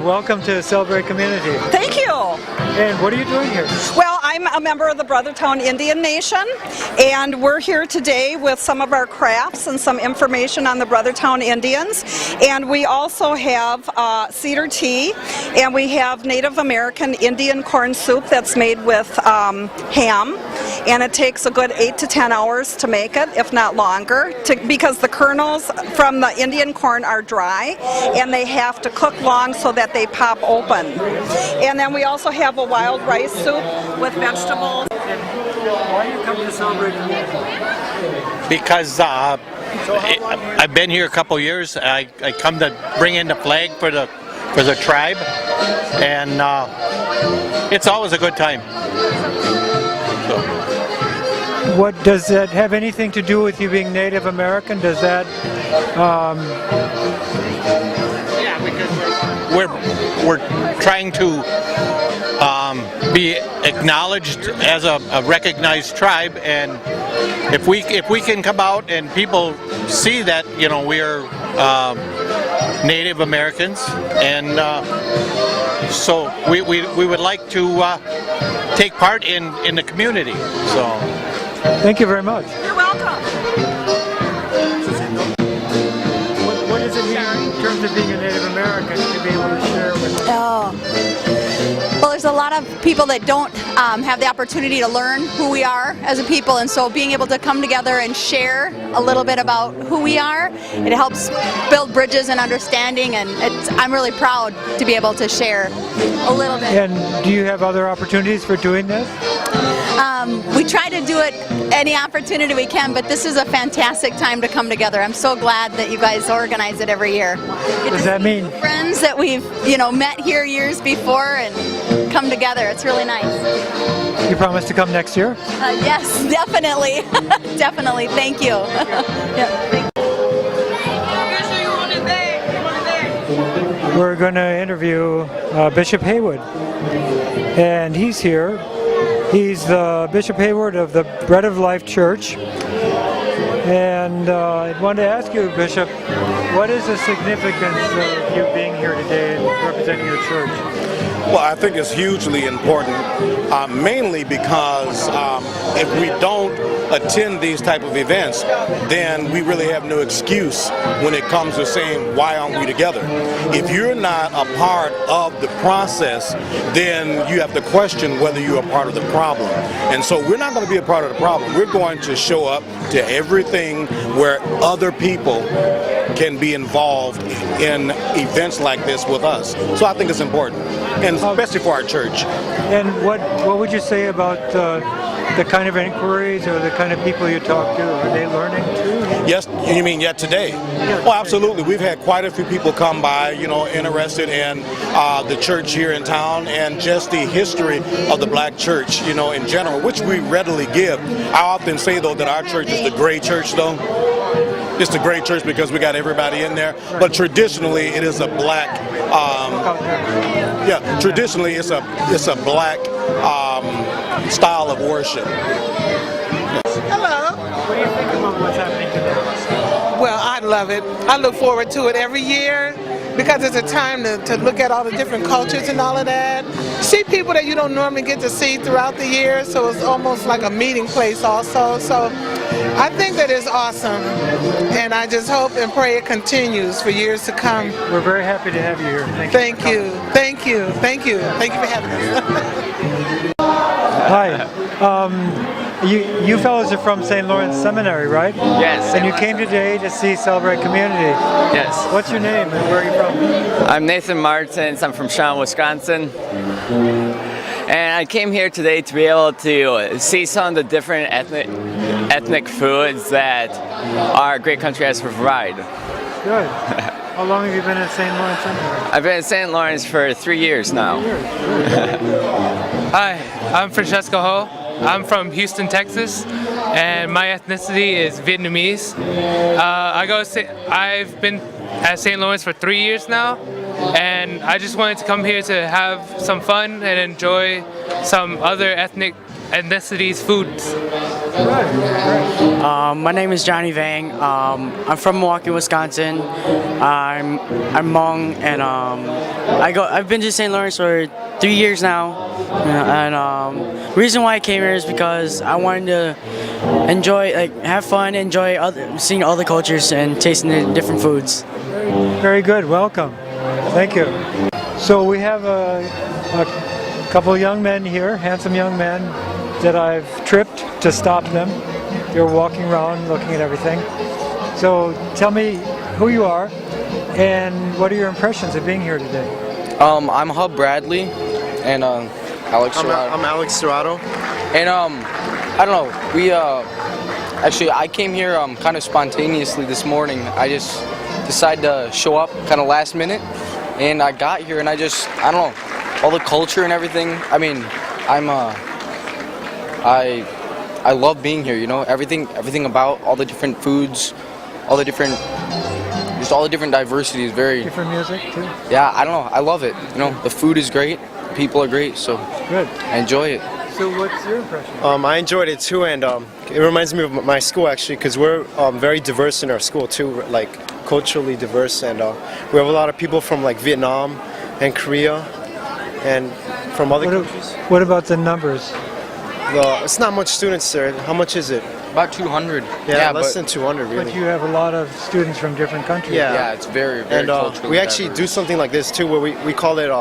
welcome to Celebrate Community. Thank you. And what are you doing here? Well, I'm a member of the Brothertown Indian Nation, and we're here today with some of our crafts and some information on the Brothertown Indians. And we also have cedar tea, and we have Native American Indian corn soup that's made with ham, and it takes a good 8 to 10 hours to make it, if not longer, because the kernels from the Indian corn are dry, and they have to cook long so that they pop open. And then we also have a wild rice soup with vegetables. Why are you coming to Celebrate Community? Because I've been here a couple years. I come to bring in the flag for the tribe, and it's always a good time. What does that have anything to do with you being Native American? Does that? Yeah, because we're trying to be acknowledged as a recognized tribe, and if we can come out and people see that we're Native Americans, and so we would like to take part in the community. So Thank you very much. You're welcome. What does it mean in terms of being a Native American to be able to share with us? Well, there's a lot of people that don't have the opportunity to learn who we are as a people, and so being able to come together and share a little bit about who we are, it helps build bridges and understanding, and I'm really proud to be able to share a little bit. And do you have other opportunities for doing this? We try to do it any opportunity we can, but this is a fantastic time to come together. I'm so glad that you guys organize it every year. What does that mean? Friends that we've met here years before and come together. It's really nice. You promise to come next year? Yes, definitely. Definitely. Thank you. Yeah, thank you. We're going to interview Bishop Haywood, and he's here. He's the Bishop Haywood of the Bread of Life Church, and I wanted to ask you, Bishop, what is the significance of you being here today and representing your church? Well, I think it's hugely important, mainly because if we don't attend these type of events, then we really have no excuse when it comes to saying, why aren't we together? If you're not a part of the process, then you have to question whether you're a part of the problem. And so we're not going to be a part of the problem. We're going to show up to everything where other people can be involved in events like this with us. So I think it's important, and especially for our church. And what would you say about the kind of inquiries or the kind of people you talk to? Are they learning too? Yes, you mean yet today? Yeah. Well, absolutely. We've had quite a few people come by, interested in the church here in town and just the history of the black church, in general, which we readily give. I often say, though, that our church is the gray church, though. It's the great church because we got everybody in there, but traditionally it is a black. Traditionally it's a black style of worship. Hello. What do you think about what's happening today? Well, I love it. I look forward to it every year because it's a time to look at all the different cultures and all of that. See people that you don't normally get to see throughout the year, so it's almost like a meeting place also. So I think that is awesome, and I just hope and pray it continues for years to come. We're very happy to have you here. Thank you. Thank you. Thank you. Thank you for having us. Hi. You fellows are from St. Lawrence Seminary, right? Yes. And you came today to see Celebrate Community. Yes. What's your name and where are you from? I'm Nathan Martins. I'm from Shawn, Wisconsin. And I came here today to be able to see some of the different ethnic foods that our great country has to provide. Good. How long have you been at St. Lawrence Seminary? I've been at St. Lawrence for 3 years now. Hi, I'm Francesco Ho. I'm from Houston, Texas, and my ethnicity is Vietnamese. I've been at St. Lawrence for 3 years now, and I just wanted to come here to have some fun and enjoy some other ethnic ethnicities' foods. My name is Johnny Vang. I'm from Milwaukee, Wisconsin. I'm Hmong, and I've been to St. Lawrence for 3 years now. And reason why I came here is because I wanted to enjoy, have fun, enjoy seeing other cultures and tasting the different foods. Very good. Welcome. Thank you. So we have a couple young men here, handsome young men, that I've tripped to stop them. They're walking around looking at everything. So tell me who you are and what are your impressions of being here today? I'm Hub Bradley and Alex Serrato. I'm Alex Serrato. And I don't know, we actually I came here kind of spontaneously this morning. I just decided to show up kind of last minute, and I got here and I don't know, all the culture and everything. I mean, I love being here, you know, everything about all the different foods, all the different diversity is very different music too. Yeah, I don't know, I love it. You know, the food is great, people are great, so good. I enjoy it. So what's your impression? I enjoyed it too, and it reminds me of my school actually, because we're very diverse in our school too, like culturally diverse, and we have a lot of people from like Vietnam and Korea and from other countries. What about the numbers? It's not much students there. How much is it? About 200. Yeah, less than 200 really. But you have a lot of students from different countries. Yeah, it's very, very and culturally we actually diverse. do something like this too, where we call it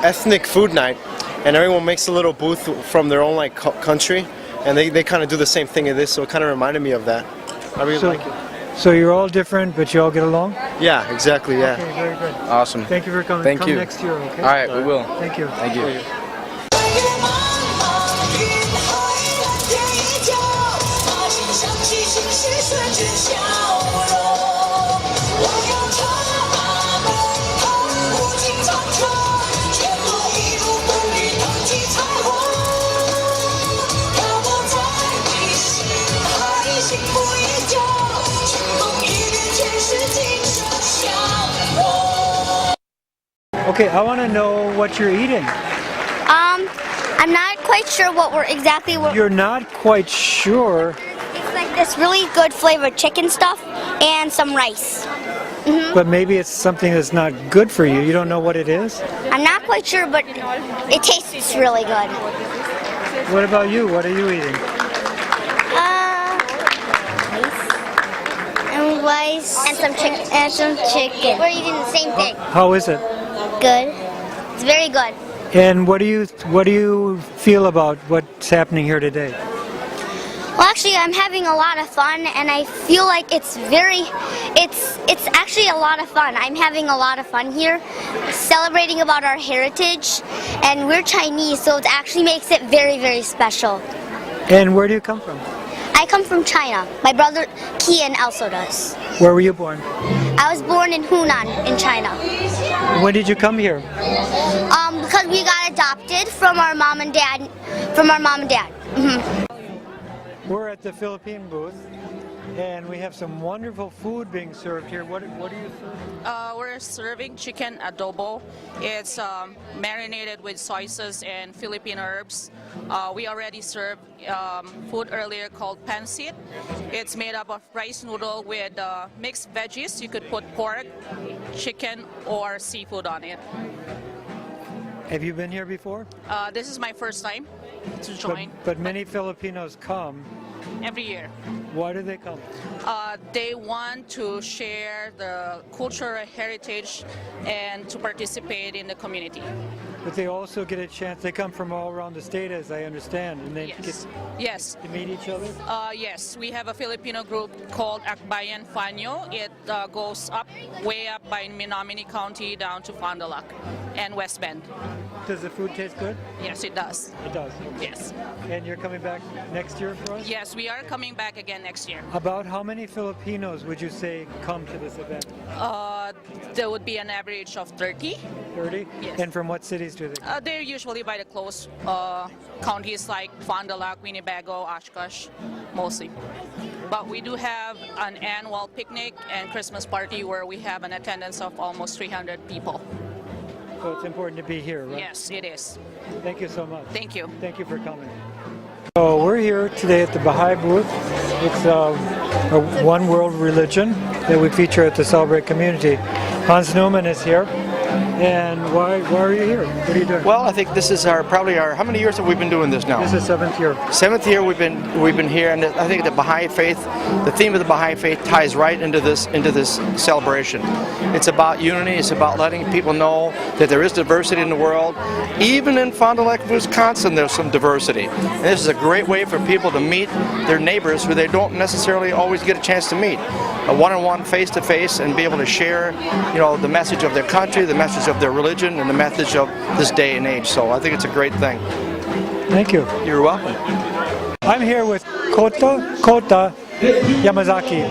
ethnic food night, and everyone makes a little booth from their own like country, and they kind of do the same thing in this, so it kind of reminded me of that. I really like it. So you're all different, but you all get along? Yeah, exactly, yeah. Okay, very good. Awesome. Thank you for coming. Thank Come you. next year, okay? All right, we will. Thank you. Thank you. Okay, I want to know what you're eating. I'm not quite sure what You're not quite sure, it's like this really good flavored chicken stuff and some rice. but maybe it's something that's not good for you. You don't know what it is? I'm not quite sure, but it tastes really good. What about you? What are you eating? Rice and some chicken. We're eating the same thing. How is it? Good. It's very good. And what do you feel about what's happening here today? Well, actually, I'm having a lot of fun, and I feel like it's actually a lot of fun. I'm having a lot of fun here, celebrating about our heritage, and we're Chinese, so it actually makes it very, very special. And where do you come from? I come from China. My brother Kian also does. Where were you born? I was born in Hunan, in China. When did you come here? Because we got adopted from our mom and dad. We're at the Philippine booth, and we have some wonderful food being served here. What do you serve? We're serving chicken adobo. It's marinated with soy sauce and Philippine herbs. We already served food earlier called pansit. It's made up of rice noodle with mixed veggies. You could put pork, chicken, or seafood on it. Have you been here before? This is my first time to join. But many Filipinos come. Every year. Why do they come? They want to share the cultural heritage and to participate in the community. But they also get a chance. They come from all around the state, as I understand, and they get to meet each other. Yes, we have a Filipino group called Akbayan Fanyo. It goes way up by Menominee County down to Fond du Lac and West Bend. Does the food taste good? Yes, it does. It does. Yes. And you're coming back next year for us? Yes, we are coming back again next year. About how many Filipinos would you say come to this event? There would be an average of 30. 30? Yes. And from what cities do they come? They're usually by the close counties like Fond du Lac, Winnebago, Oshkosh, mostly. But we do have an annual picnic and Christmas party where we have an attendance of almost 300 people. So it's important to be here, right? Yes, it is. Thank you so much. Thank you. Thank you for coming. So we're here today at the Baha'i booth. It's a one world religion that we feature at the Celebrate community. Hans Newman is here. And why are you here? What are you doing? Well, I think this is probably our. How many years have we been doing this now? This is 7th year. 7th year we've been here, and I think the Baha'i faith, the theme of the Baha'i faith ties right into this celebration. It's about unity. It's about letting people know that there is diversity in the world. Even in Fond du Lac, Wisconsin, there's some diversity. And this is a great way for people to meet their neighbors who they don't necessarily always get a chance to meet. A one-on-one, face-to-face, and be able to share, the message of their country, the message of their religion, and the message of this day and age. So I think it's a great thing. Thank you. You're welcome. I'm here with Kota Yamazaki.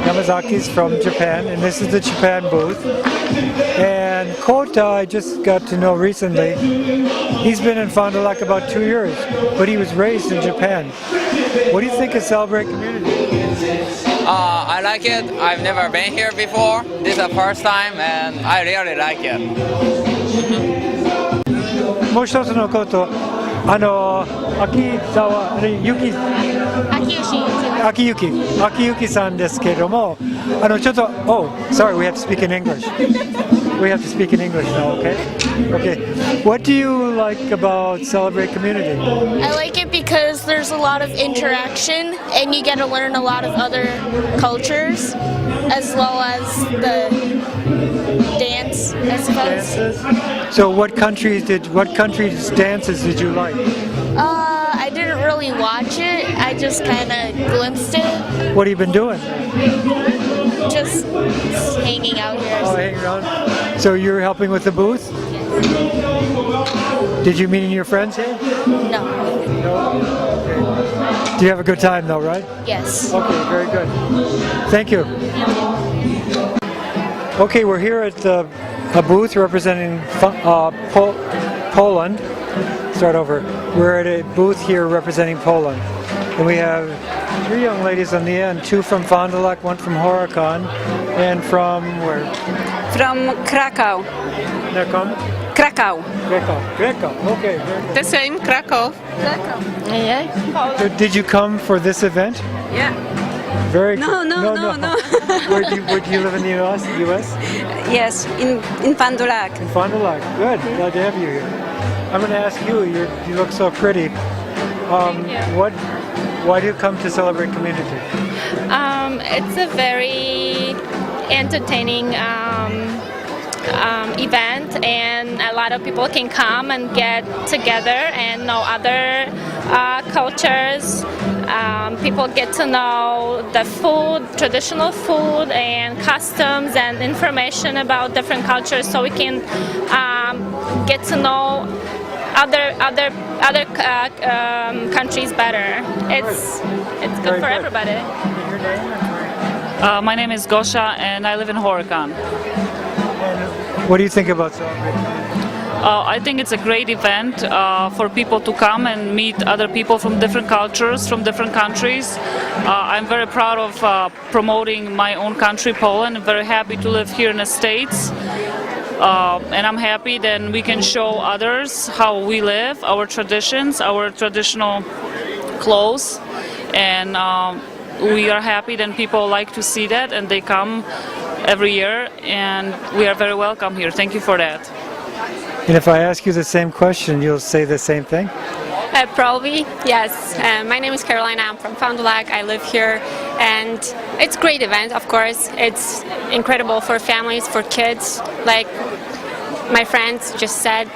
Yamazaki's from Japan, and this is the Japan booth. And Kota, I just got to know recently, he's been in Fond du Lac about 2 years, but he was raised in Japan. What do you think of Celebrate Community? I like it. I've never been here before. This is the first time, and I really like it. もう一つのこと、秋雪さんですけれども、ちょっと、sorry, we have to speak in English. We have to speak in English now, okay? Okay. What do you like about Celebrate Community? I like it because there's a lot of interaction and you get to learn a lot of other cultures as well as the dance, I suppose. Dances? So what countries' dances did you like? I didn't really watch it. I just kind of glimpsed it. What have you been doing? Just hanging out here. Oh, hanging around. So you're helping with the booth? Did you meet any of your friends here? No. Okay. Do you have a good time though, right? Yes. Okay, very good. Thank you. Okay, we're here at a booth representing Poland. Start over. We're at a booth here representing Poland. And we have 3 young ladies on the end, 2 from Fond du Lac, 1 from Horicon, and from where? From Krakow. Krakow. Okay, very good. The same, Krakow. Yeah. So did you come for this event? Yeah. Very No. Where do you live in the US? Yes, in Fond du Lac. In Fond du Lac. Good. Glad to have you here. I'm going to ask you. You look so pretty. Why do you come to Celebrate Community? It's a very entertaining event, and a lot of people can come and get together and know other cultures. People get to know the food, traditional food, and customs, and information about different cultures, so we can get to know other countries better. It's good for everybody. My name is Gosha, and I live in Horicon. What do you think about Celebrate? I think it's a great event for people to come and meet other people from different cultures, from different countries. I'm very proud of promoting my own country, Poland. I'm very happy to live here in the States. And I'm happy that we can show others how we live, our traditions, our traditional clothes. And we are happy that people like to see that, and they come every year, and we are very welcome here. Thank you for that. And if I ask you the same question, you'll say the same thing? Probably, yes. My name is Carolina. I'm from Fond du Lac. I live here, and it's a great event, of course. It's incredible for families, for kids. Like my friends just said,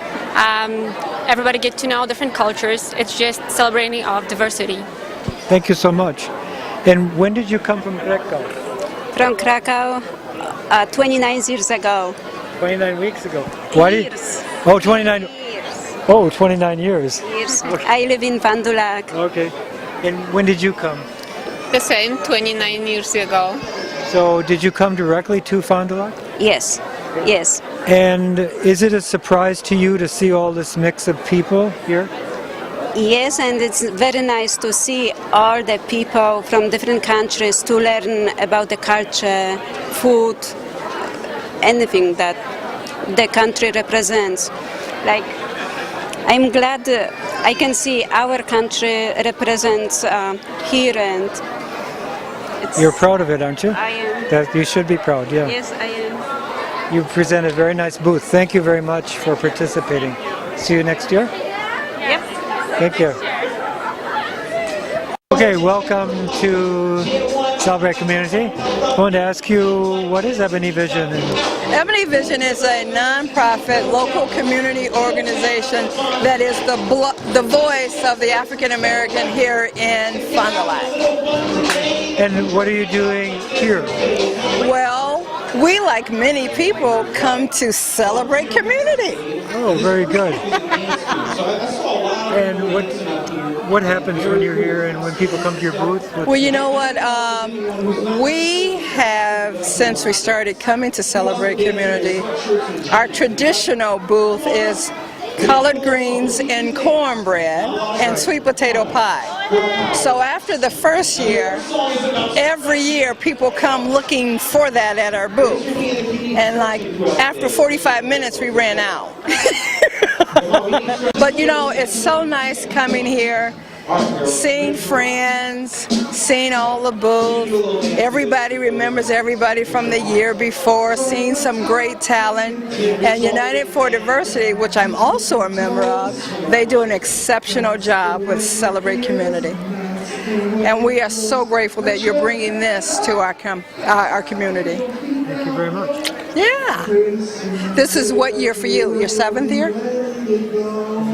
everybody get to know different cultures. It's just celebrating of diversity. Thank you so much. And when did you come from Krakow? From Krakow 29 years ago. 29 weeks ago. Years. Oh, 29 years. Oh, 29 years. I live in Fond du Lac. Okay. And when did you come? The same, 29 years ago. So did you come directly to Fond du Lac? Yes. Yes. And is it a surprise to you to see all this mix of people here? Yes, and it's very nice to see all the people from different countries to learn about the culture, food, anything that the country represents. Like, I'm glad I can see our country represents here, and You're proud of it, aren't you? I am. That you should be proud, yeah. Yes, I am. You presented a very nice booth. Thank you very much for participating. See you next year. Yep. Thank you. Okay, welcome to Celebrate Community. I wanted to ask you, what is Ebony Vision? Ebony Vision is a non-profit local community organization that is the voice of the African American here in Fond du Lac. And what are you doing here? Well, we, like many people, come to celebrate community. Oh, very good. And what happens when you're here and when people come to your booth? Well, you know what? We have, since we started coming to celebrate community, our traditional booth is collard greens and cornbread and sweet potato pie. So after the first year, every year people come looking for that at our booth. And like after 45 minutes we ran out. But you know, it's so nice coming here, seeing friends, seeing all the booths. Everybody remembers everybody from the year before, seeing some great talent. And United for Diversity, which I'm also a member of, they do an exceptional job with Celebrate Community. And we are so grateful that you're bringing this to our community. Thank you very much. Yeah. This is what year for you? Your 7th year?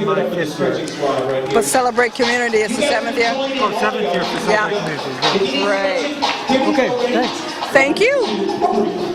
My 5th year. But Celebrate Community is the 7th year? Oh, 7th year for Celebrate Community. Great. Okay, thanks. Thank you.